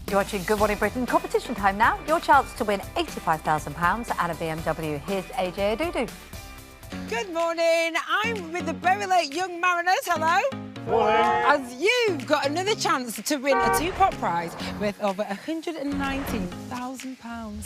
You're watching Good Morning Britain. Competition time now. Your chance to win £85,000 and a BMW. Here's AJ Adudu. Good morning. I'm with the very late Young Mariners. Hello. Morning. As you've got another chance to win a two-pot prize worth over £119,000.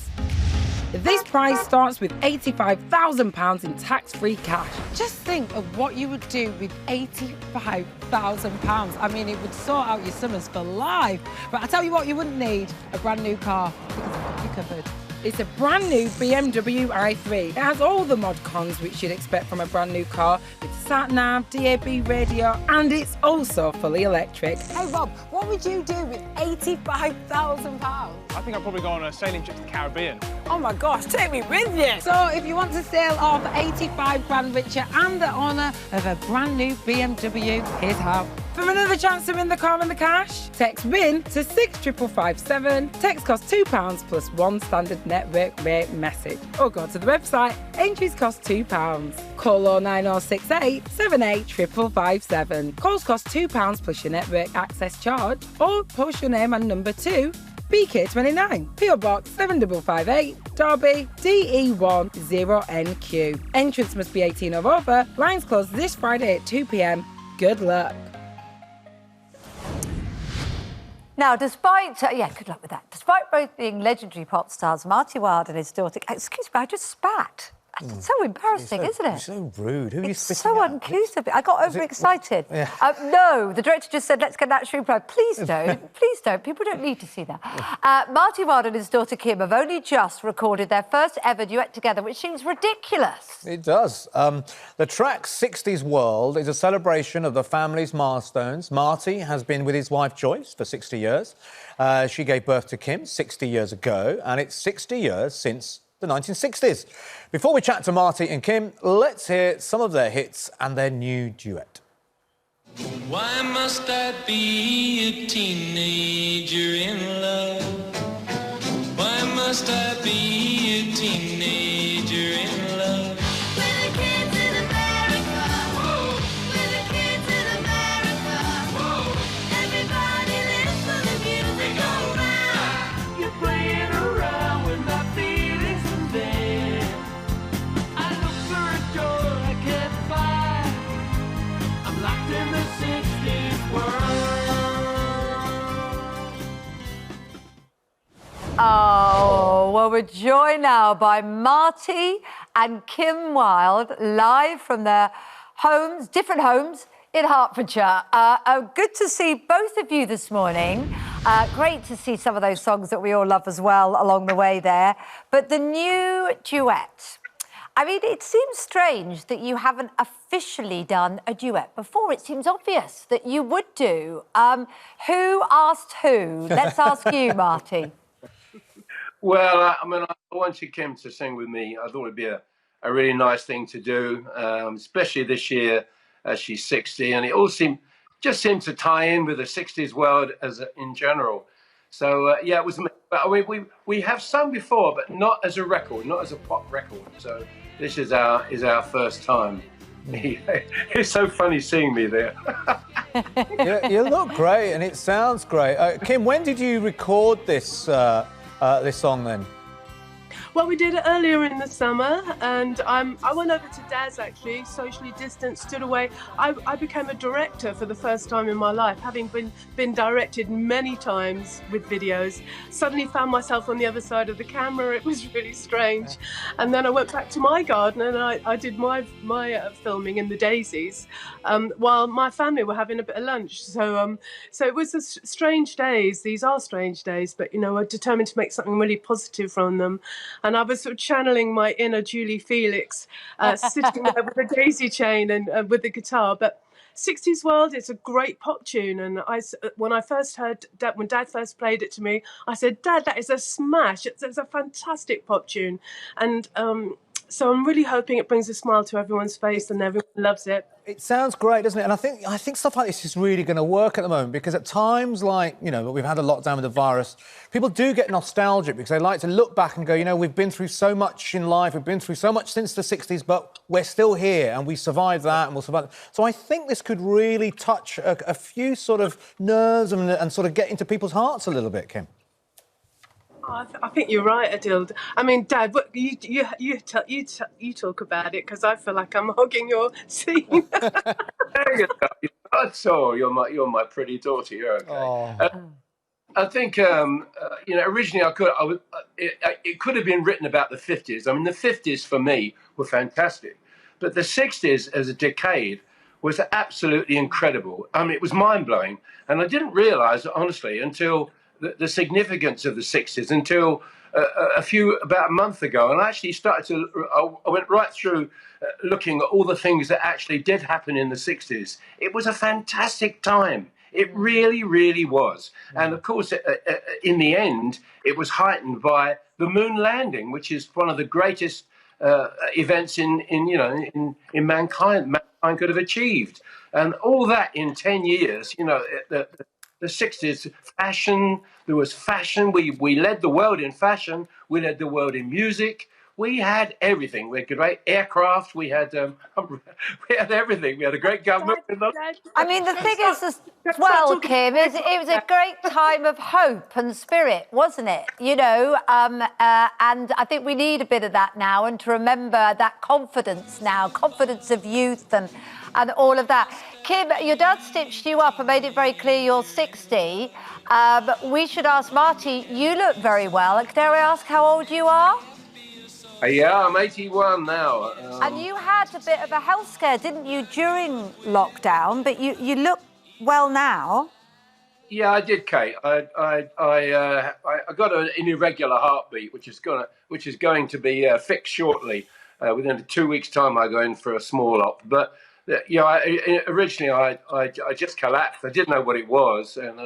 This prize starts with £85,000 in tax-free cash. Just think of what you would do with £85,000. I mean, it would sort out your summers for life. But I tell you what, you wouldn't need a brand new car because I've got you covered. It's a brand new BMW i3. It has all the mod cons which you'd expect from a brand new car, with sat-nav, DAB radio, and it's also fully electric. Hey Rob, what would you do with £85,000? I think I'd probably go on a sailing trip to the Caribbean. Oh my gosh, take me with you! So if you want to sail off 85 grand richer and the honour of a brand new BMW, here's how. For another chance to win the car and the cash, text WIN to 65557. Text costs £2 plus one standard network rate message. Or go to the website, entries cost £2. Call 09068 785557. Calls cost £2 plus your network access charge. Or post your name and number to BK29, PO Box 7558, Derby, DE10NQ. Entrance must be 18 or over. Lines close this Friday at 2 p.m. Good luck. Now, despite... good luck with that. Despite both being legendary pop stars, Marty Wilde and his daughter... Excuse me, I just spat. It's so embarrassing, isn't it? It's so rude. Who are you It's spitting so at? uncouth of it. I got overexcited. Yeah. No, the director just said, let's get that shoe prize. Please don't. Please don't. People don't need to see that. Marty Wilde and his daughter Kim have only just recorded their first ever duet together, which seems ridiculous. It does. The track 60s World is a celebration of the family's milestones. Marty has been with his wife Joyce for 60 years. She gave birth to Kim 60 years ago, and it's 60 years since the 1960s. Before we chat to Marty and Kim, let's hear some of their hits and their new duet. Why must I be a teenager in love? Why must I be a teenager in love? We're the kids in America. Whoa. We're the kids in America. Whoa. Everybody lives for the music around. You're playing around with my feelings and then I look for a door I can't find. I'm locked in the 60s world. Oh, well, we're joined now by Marty and Kim Wilde, live from their homes, different homes, in Hertfordshire. Good to see both of you this morning. Great to see some of those songs that we all love as well along the way there. But the new duet, I mean, it seems strange that you haven't officially done a duet before. It seems obvious that you would do. Who asked who? Let's ask you, Marty. Well, I mean, I wanted Kim to sing with me. I thought it'd be a really nice thing to do, especially this year as she's 60. And it all seemed to tie in with the 60s world in general. So, yeah, it was... But I mean, we have sung before, but not as a record, not as a pop record. So this is our first time. It's so funny seeing me there. You look great and it sounds great. Kim, when did you record this song then? Well, we did it earlier in the summer, and I went over to Dad's, actually, socially distanced, stood away. I became a director for the first time in my life, having been directed many times with videos. Suddenly found myself on the other side of the camera. It was really strange. And then I went back to my garden and I did my filming in the daisies while my family were having a bit of lunch. So it was strange days. These are strange days, but, you know, I'm determined to make something really positive from them. And I was sort of channeling my inner Julie Felix, sitting there with a daisy chain and with the guitar. But 60s World is a great pop tune. And when I first heard when Dad first played it to me, I said, Dad, that is a smash. It's a fantastic pop tune. And so I'm really hoping it brings a smile to everyone's face and everyone loves it. It sounds great, doesn't it? And I think stuff like this is really going to work at the moment, because at times like, you know, we've had a lockdown with the virus, people do get nostalgic because they like to look back and go, you know, we've been through so much in life, we've been through so much since the 60s, but we're still here and we survived that and we'll survive. So I think this could really touch a few sort of nerves and sort of get into people's hearts a little bit, Kim. I think you're right, Adil. I mean, Dad, what, you talk about it because I feel like I'm hogging your scene. There you go. That's all. You're my pretty daughter. You're okay. Oh. I think originally it could have been written about the 50s. I mean, the 50s for me were fantastic, but the 60s as a decade was absolutely incredible. I mean, it was mind blowing, and I didn't realise honestly until the significance of the 60s until about a month ago, and I actually started to. I went right through looking at all the things that actually did happen in the 60s. It was a fantastic time. It really, really was. And of course, in the end, it was heightened by the moon landing, which is one of the greatest events in mankind could have achieved. And all that in 10 years, the 60s, fashion, there was fashion. We led the world in fashion. We led the world in music. We had everything. We had great aircraft. We had everything. We had a great government. I mean, the thing is, as well, Kim, it was a great time of hope and spirit, wasn't it? And I think we need a bit of that now, and to remember that confidence now, confidence of youth and all of that. Kim, your dad stitched you up and made it very clear you're 60. But we should ask Marty, you look very well. Dare I ask how old you are? Yeah, I'm 81 now. And you had a bit of a health scare, didn't you, during lockdown? But you look well now. Yeah, I did, Kate. I got an irregular heartbeat, which is going to be fixed shortly. Within 2 weeks' time, I go in for a small op. But originally I just collapsed. I didn't know what it was, and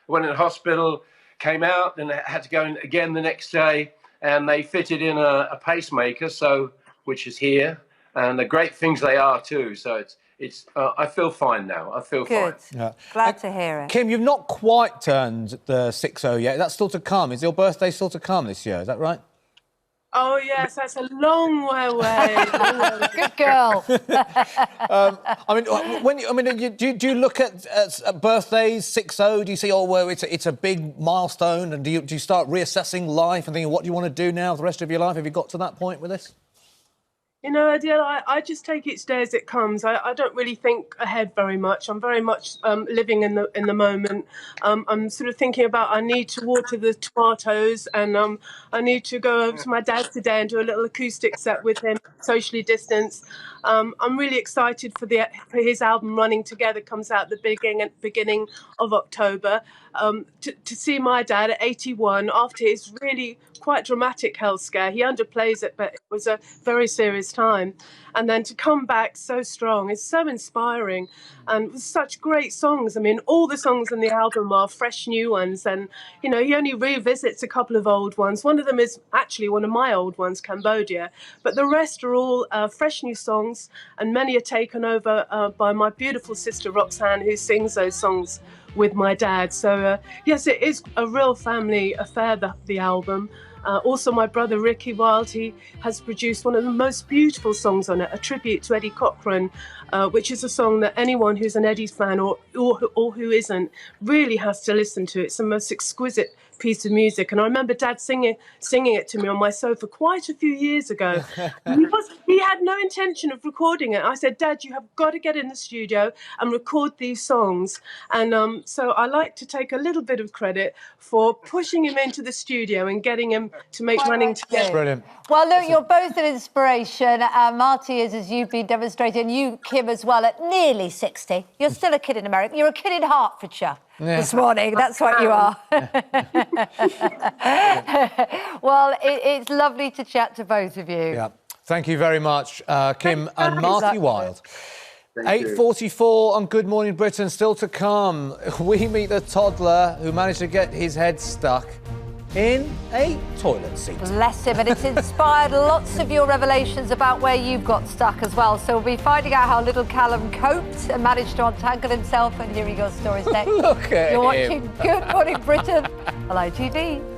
went in the hospital, came out, and I had to go in again the next day. And they fitted in a pacemaker, which is here, and the great things they are too. So it's I feel fine now. I feel good. fine. Yeah. Glad to hear it. Kim, you've not quite turned the 60 yet. That's still to come. Is your birthday still to come this year? Is that right? Oh, yes, that's a long way away. Good girl. Do you look at birthdays, 60? Do you say, well, it's a big milestone, and do you start reassessing life and thinking, what do you want to do now for the rest of your life? Have you got to that point with this? Adele, I just take each day as it comes. I don't really think ahead very much. I'm very much living in the moment. I'm sort of thinking about I need to water the tomatoes, and I need to go over to my dad today and do a little acoustic set with him, socially distanced. I'm really excited for his album Running Together comes out at the beginning of October. To see my dad at 81 after his really quite dramatic health scare. He underplays it, but it was a very serious time. And then to come back so strong is so inspiring, and with such great songs. I mean, all the songs on the album are fresh new ones, and he only revisits a couple of old ones. One of them is actually one of my old ones, Cambodia, but the rest are all fresh new songs, and many are taken over by my beautiful sister Roxanne, who sings those songs with my dad. So yes, it is a real family affair, the album. Also, my brother Ricky Wilde, he has produced one of the most beautiful songs on it, a tribute to Eddie Cochran, which is a song that anyone who's an Eddie fan or who isn't really has to listen to. It's the most exquisite piece of music, and I remember Dad singing it to me on my sofa quite a few years ago. He had no intention of recording it. I said, Dad, you have got to get in the studio and record these songs. And so I like to take a little bit of credit for pushing him into the studio and getting him to make Running Together. Brilliant. Well, look, you're both an inspiration. Marty is, as you've been demonstrating, you, Kim, as well, at nearly 60. You're still a kid in America. You're a kid in Hertfordshire this morning. That's what you are. Well, it's lovely to chat to both of you. Yeah. Thank you very much, Kim and Marty Wilde. 8:44 on Good Morning Britain, still to come. We meet the toddler who managed to get his head stuck in a toilet seat. Bless him, and it's inspired lots of your revelations about where you've got stuck as well. So we'll be finding out how little Callum coped and managed to untangle himself, and hearing your stories next. Look at You're him. watching Good Morning Britain on ITV.